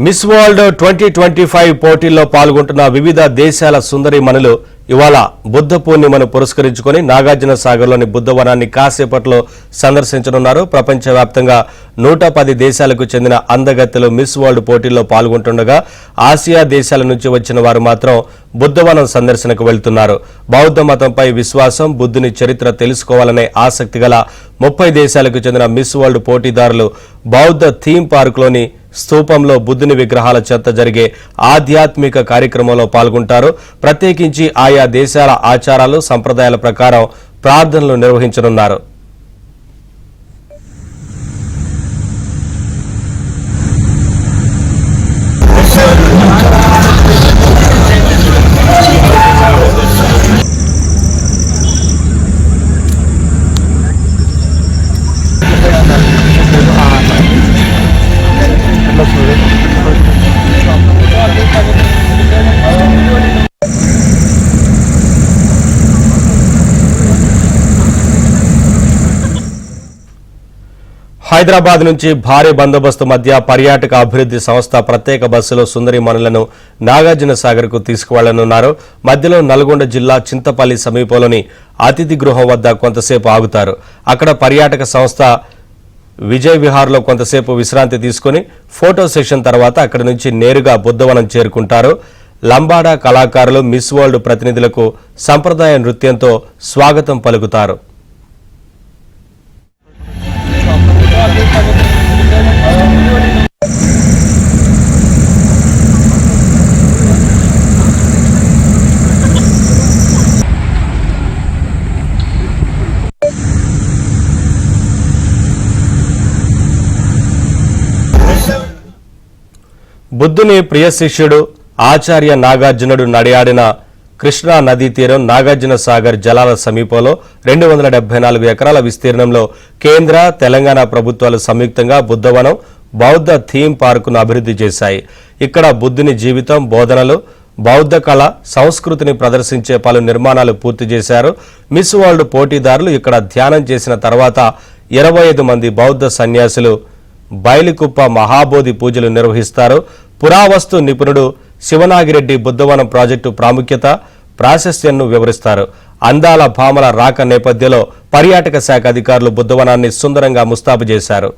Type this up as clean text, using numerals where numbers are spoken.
Miss world 2025 పోటీల్లో పాల్గొంటున్న వివిధ దేశాల సుందరీమణులు ఇవాళ బుద్ధ పూర్ణిమను పురస్కరించుకొని నాగార్జున సాగర్లోని బుద్ధవనాన్ని కాసేపట్లో సందర్శించనున్నారు. ప్రపంచవ్యాప్తంగా 110 దేశాలకు చెందిన అందగత్తెలు మిస్ వరల్డ్ పోటీల్లో పాల్గొంటుండగా ఆసియా దేశాల నుంచి వచ్చిన వారు మాత్రం బుద్ధవనం సందర్శనకు వెళ్తున్నారు. బౌద్ధ మతంపై విశ్వాసం, బుద్ధుని చరిత్ర తెలుసుకోవాలనే ఆసక్తి గల 30 దేశాలకు చెందిన మిస్ వరల్డ్ పోటీదారులు బౌద్ధ థీమ్ పార్కులోని స్తూపంలో బుద్ధుని విగ్రహాల చెంత జరిగే ఆధ్యాత్మిక కార్యక్రమంలో పాల్గొంటారు. ప్రత్యేకించి ఆయా దేశాల ఆచారాలు, సంప్రదాయాల ప్రకారం ప్రార్థనలు నిర్వహించనున్నారు. హైదరాబాద్ నుంచి భారీ బందోబస్తు మధ్య పర్యాటక అభివృద్ధి సంస్థ ప్రత్యేక బస్సులో సుందరీమణులను నాగార్జున సాగర్ కు తీసుకువెళ్లనున్నారు. మధ్యలో నల్గొండ జిల్లా చింతపల్లి సమీపంలోని అతిథి గృహం వద్ద కొంతసేపు ఆగుతారు. అక్కడ పర్యాటక సంస్థ విజయ్ విహార్ లో కొంతసేపు విశ్రాంతి తీసుకుని ఫోటో సెషన్ తర్వాత అక్కడి నుంచి నేరుగా బుద్ధవనం చేరుకుంటారు. లంబాడా కళాకారులు మిస్ వరల్డ్ ప్రతినిధులకు సంప్రదాయ నృత్యంతో స్వాగతం పలుకుతారు. బుద్ధుని ప్రియ శిష్యుడు ఆచార్య నాగార్జునుడు నడియాడిన కృష్ణా నదీ తీరం నాగార్జున సాగర్ జలాల సమీపంలో 274 ఎకరాల విస్తీర్ణంలో కేంద్ర, తెలంగాణ ప్రభుత్వాలు సంయుక్తంగా బుద్ధవనం, బౌద్ధ థీమ్ పార్కును అభివృద్ధి చేశాయి. ఇక్కడ బుద్ధుని జీవితం, బోధనలు, బౌద్ధ కళ, సంస్కృతిని ప్రదర్శించే పలు నిర్మాణాలు పూర్తి చేశారు. మిస్ వరల్డ్ పోటీదారులు ఇక్కడ ధ్యానం చేసిన తర్వాత 25 మంది బౌద్ధ సన్యాసులు బైలికుప్ప మహాబోధి పూజలు నిర్వహిస్తారు. పురావస్తు నిపుణుడు శివనాగిరెడ్డి బుద్ధవనం ప్రాజెక్టు ప్రాముఖ్యత, ప్రాశస్త్యంను వివరిస్తారు. అందాల భామల రాక నేపథ్యంలో పర్యాటక శాఖ అధికారులు బుద్ధవనాన్ని సుందరంగా ముస్తాబు చేశారు.